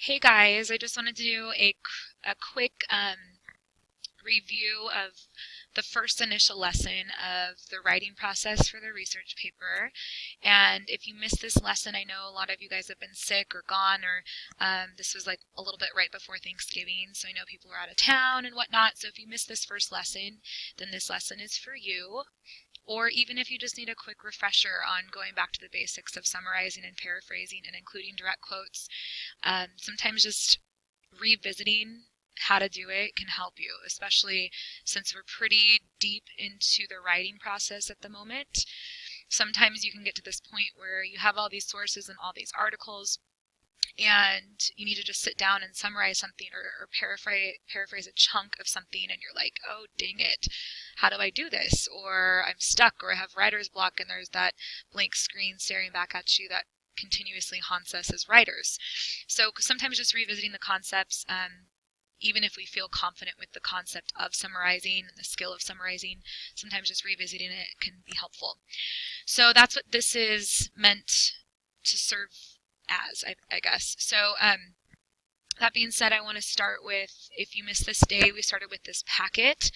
Hey guys, I just wanted to do a quick review of the first initial lesson of the writing process for the research paper. And if you missed this lesson, I know a lot of you guys have been sick or gone, or this was like a little bit right before Thanksgiving, so I know people are out of town and whatnot. So if you missed this first lesson, then this lesson is for you. Or even if you just need a quick refresher on going back to the basics of summarizing and paraphrasing and including direct quotes, sometimes just revisiting how to do it can help you, especially since we're pretty deep into the writing process at the moment. Sometimes you can get to this point where you have all these sources and all these articles, and you need to just sit down and summarize something or paraphrase a chunk of something, and you're like, oh dang it, how do I do this? Or I'm stuck, or I have writer's block, and there's that blank screen staring back at you that continuously haunts us as writers. So sometimes just revisiting the concepts, even if we feel confident with the concept of summarizing and the skill of summarizing, sometimes just revisiting it can be helpful. So that's what this is meant to serve as, I guess. So that being said, I want to start with, if you missed this day, we started with this packet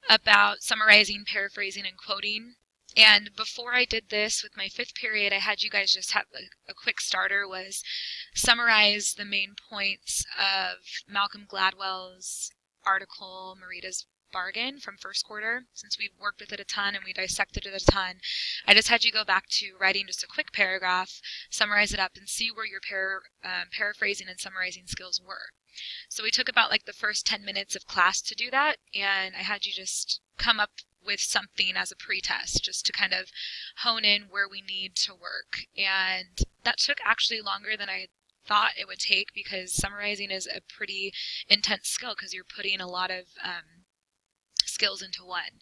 about summarizing, paraphrasing, and quoting. And before I did this with my fifth period, I had you guys just have a quick starter, was summarize the main points of Malcolm Gladwell's article, Marita's Bargain, from first quarter. Since we've worked with it a ton and we dissected it a ton, I just had you go back to writing just a quick paragraph, summarize it up, and see where your paraphrasing and summarizing skills were. So we took about like the first 10 minutes of class to do that, and I had you just come up with something as a pretest, just to kind of hone in where we need to work. And that took actually longer than I thought it would take, because summarizing is a pretty intense skill because you're putting a lot of skills into one.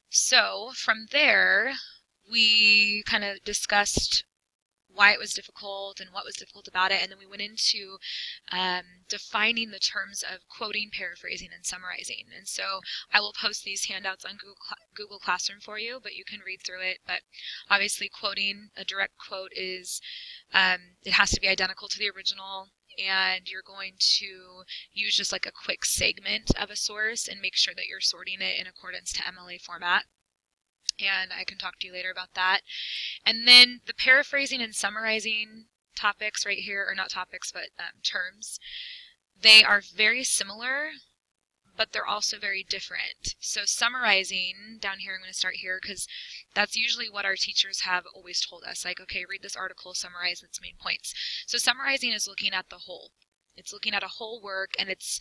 So from there, we kind of discussed why it was difficult and what was difficult about it, and then we went into defining the terms of quoting, paraphrasing, and summarizing. And so I will post these handouts on Google Classroom for you, but you can read through it. But obviously quoting, a direct quote is, it has to be identical to the original, and you're going to use just like a quick segment of a source and make sure that you're sorting it in accordance to MLA format. And I can talk to you later about that. And then the paraphrasing and summarizing topics right here, or not topics, but terms, they are very similar, but they're also very different. So summarizing, down here, I'm going to start here because that's usually what our teachers have always told us. Like, okay, read this article, summarize its main points. So summarizing is looking at the whole. It's looking at a whole work, and it's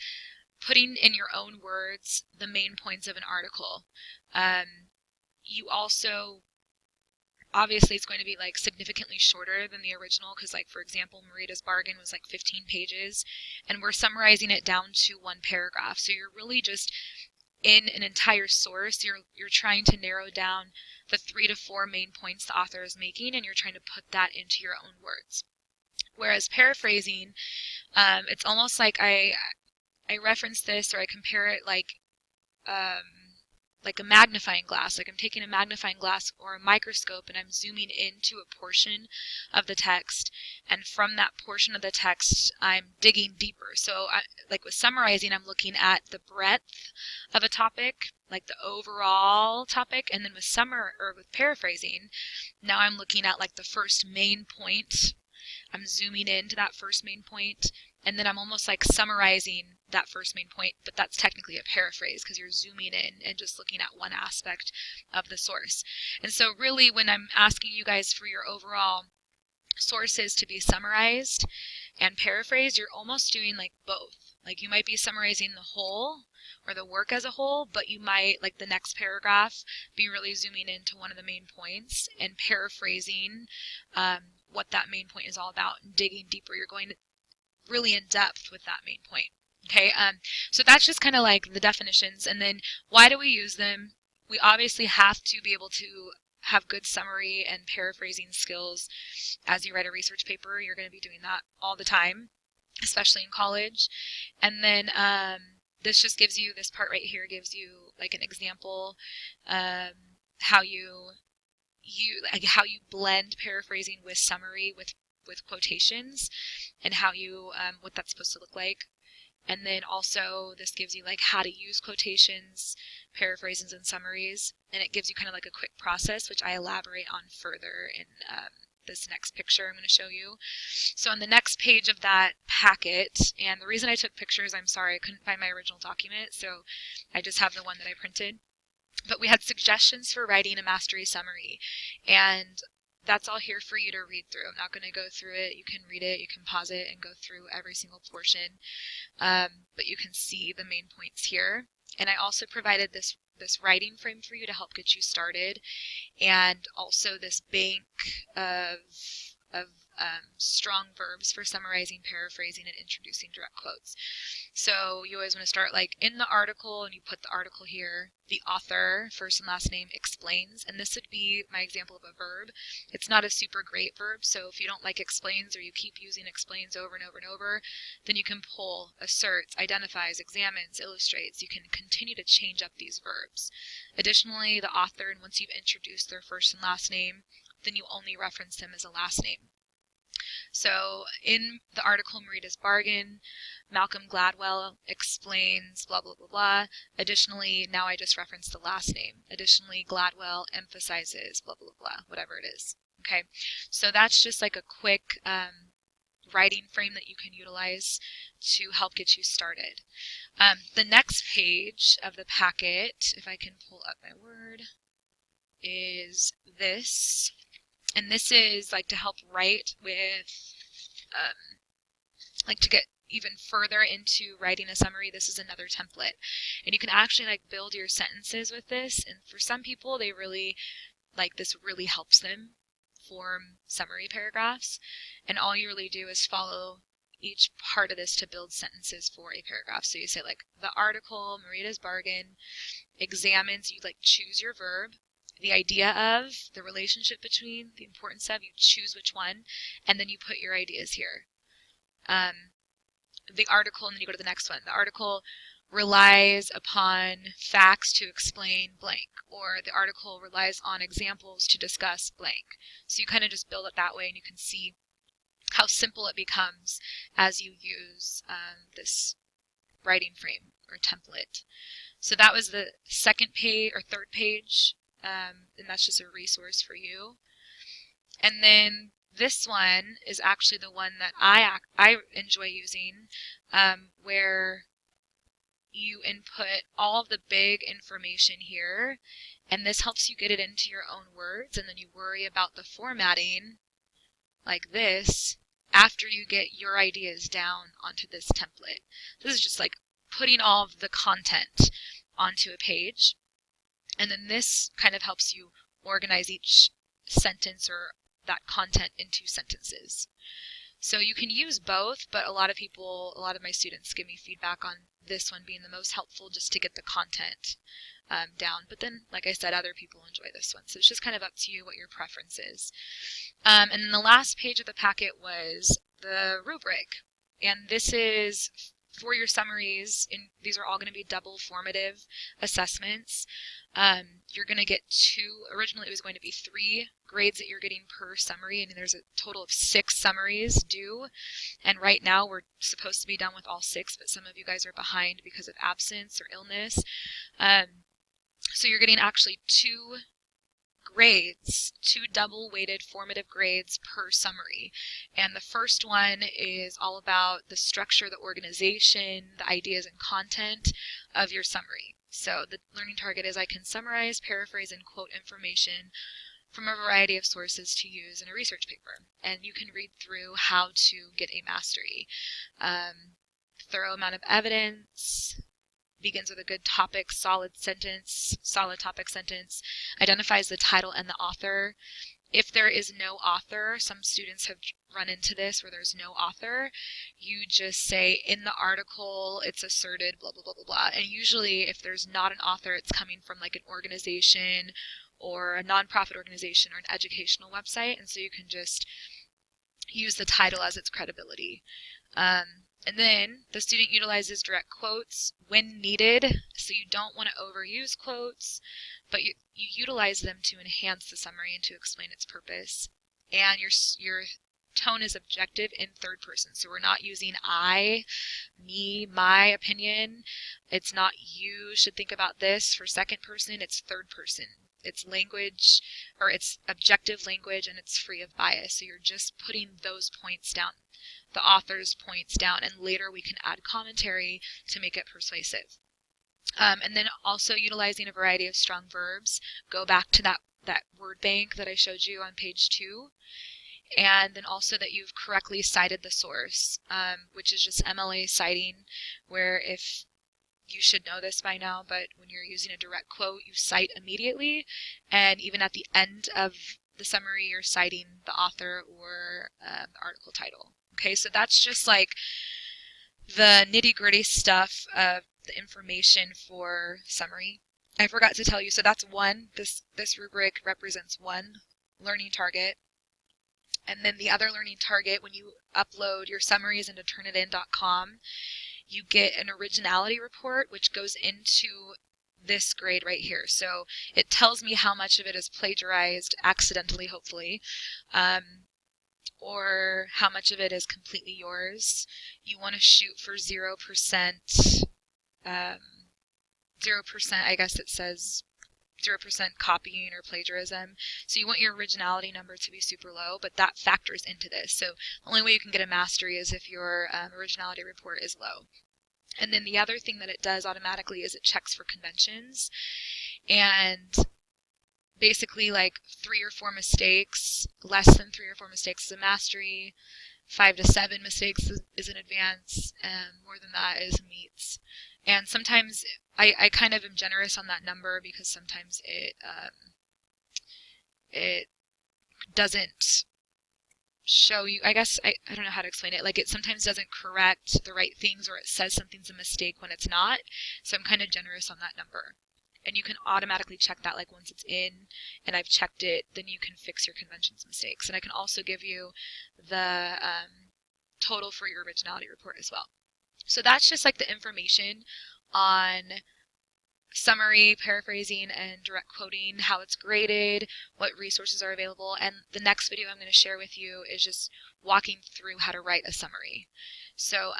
putting in your own words the main points of an article. You also, obviously it's going to be like significantly shorter than the original, because like, for example, Marita's Bargain was like 15 pages, and we're summarizing it down to one paragraph. So you're really just, in an entire source, you're trying to narrow down the 3 to 4 main points the author is making, and you're trying to put that into your own words. Whereas paraphrasing, it's almost like I reference this, or I compare it like a magnifying glass. Like I'm taking a magnifying glass or a microscope, and I'm zooming into a portion of the text, and from that portion of the text I'm digging deeper. So like with summarizing, I'm looking at the breadth of a topic, like the overall topic, and then with paraphrasing, now I'm looking at like the first main point. I'm zooming into that first main point, and then I'm almost like summarizing that first main point, but that's technically a paraphrase because you're zooming in and just looking at one aspect of the source. And so really, when I'm asking you guys for your overall sources to be summarized and paraphrased, you're almost doing like both. Like you might be summarizing the whole or the work as a whole, but you might, like the next paragraph, be really zooming into one of the main points and paraphrasing what that main point is all about and digging deeper. You're going really in depth with that main point. Okay, so that's just kind of like the definitions. And then why do we use them? We obviously have to be able to have good summary and paraphrasing skills as you write a research paper. You're going to be doing that all the time, especially in college. And then this just gives you, this part right here gives you like an example, how you blend paraphrasing with summary with with quotations and how you, what that's supposed to look like. And then also this gives you like how to use quotations, paraphrases, and summaries. And it gives you kind of like a quick process, which I elaborate on further in this next picture I'm going to show you. So on the next page of that packet, and the reason I took pictures, I'm sorry, I couldn't find my original document, so I just have the one that I printed. But we had suggestions for writing a mastery summary, and that's all here for you to read through. I'm not going to go through it. You can read it, you can pause it and go through every single portion, but you can see the main points here. And I also provided this writing frame for you to help get you started, and also this bank of strong verbs for summarizing, paraphrasing, and introducing direct quotes. So you always want to start like in the article, and you put the article here. The author, first and last name, explains, and this would be my example of a verb. It's not a super great verb, so if you don't like explains, or you keep using explains over and over and over, then you can pull asserts, identifies, examines, illustrates. You can continue to change up these verbs. Additionally, the author, and once you've introduced their first and last name, then you only reference them as a last name. So in the article Marita's Bargain, Malcolm Gladwell explains blah, blah, blah, blah. Additionally, now I just referenced the last name. Additionally, Gladwell emphasizes blah, blah, blah, whatever it is. Okay, so that's just like a quick writing frame that you can utilize to help get you started. The next page of the packet, if I can pull up my Word, is this. And this is like to help write with, like to get even further into writing a summary. This is another template. And you can actually like build your sentences with this. And for some people, they really, like this really helps them form summary paragraphs. And all you really do is follow each part of this to build sentences for a paragraph. So you say like the article, Marita's Bargain, examines, you like choose your verb, the idea of, the relationship between, the importance of, you choose which one, and then you put your ideas here. The article, and then you go to the next one. The article relies upon facts to explain blank, or the article relies on examples to discuss blank. So you kind of just build it that way, and you can see how simple it becomes as you use this writing frame or template. So that was the second page or third page. And that's just a resource for you. And then this one is actually the one that I enjoy using, where you input all of the big information here, and this helps you get it into your own words, and then you worry about the formatting like this after you get your ideas down onto this template. This is just like putting all of the content onto a page. And then this kind of helps you organize each sentence or that content into sentences. So you can use both, but a lot of my students give me feedback on this one being the most helpful just to get the content down. But then, like I said, other people enjoy this one. So it's just kind of up to you what your preference is. And then the last page of the packet was the rubric. And this is for your summaries, and these are all going to be double formative assessments. You're going to get originally it was going to be 3 grades that you're getting per summary, and there's a total of 6 summaries due. And right now we're supposed to be done with all 6, but some of you guys are behind because of absence or illness. So you're getting actually 2 grades, 2 double-weighted formative grades per summary. And the first one is all about the structure, the organization, the ideas and content of your summary. So the learning target is I can summarize, paraphrase, and quote information from a variety of sources to use in a research paper. And you can read through how to get a mastery. Thorough amount of evidence, begins with a good topic, solid topic sentence, identifies the title and the author. If there is no author, some students have run into this where there's no author, you just say in the article it's asserted blah blah blah blah blah. And usually if there's not an author, it's coming from like an organization or a nonprofit organization or an educational website, and so you can just use the title as its credibility. And then the student utilizes direct quotes when needed, so you don't want to overuse quotes, but you utilize them to enhance the summary and to explain its purpose. And your tone is objective in third person. So we're not using I, me, my opinion. It's not you should think about this for second person. It's third person. It's language, or it's objective language, and it's free of bias. So you're just putting those points down, the author's points down, and later we can add commentary to make it persuasive. And then also utilizing a variety of strong verbs. Go back to that word bank that I showed you on page 2. And then also that you've correctly cited the source, which is just MLA citing, where if you should know this by now, but when you're using a direct quote, you cite immediately, and even at the end of the summary, you're citing the author or the article title. Okay, so that's just like the nitty-gritty stuff of the information for summary. I forgot to tell you, so that's one. This rubric represents one learning target. And then the other learning target, when you upload your summaries into turnitin.com, you get an originality report, which goes into this grade right here. So it tells me how much of it is plagiarized accidentally, hopefully, or how much of it is completely yours. You want to shoot for 0%, 0%, I guess it says 0% copying or plagiarism. So you want your originality number to be super low, but that factors into this. So the only way you can get a mastery is if your originality report is low. And then the other thing that it does automatically is it checks for conventions. And basically like 3 or 4 mistakes, less than 3 or 4 mistakes is a mastery, 5 to 7 mistakes is an advance, and more than that is meets. And sometimes I kind of am generous on that number because sometimes it doesn't show you, I guess, I don't know how to explain it, like it sometimes doesn't correct the right things, or it says something's a mistake when it's not. So I'm kind of generous on that number. And you can automatically check that, like once it's in and I've checked it, then you can fix your conventions mistakes. And I can also give you the total for your originality report as well. So that's just like the information on summary, paraphrasing, and direct quoting, how it's graded, what resources are available. And the next video I'm going to share with you is just walking through how to write a summary. So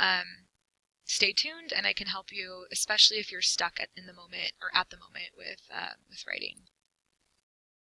stay tuned, and I can help you, especially if you're stuck in the moment or at the moment with writing.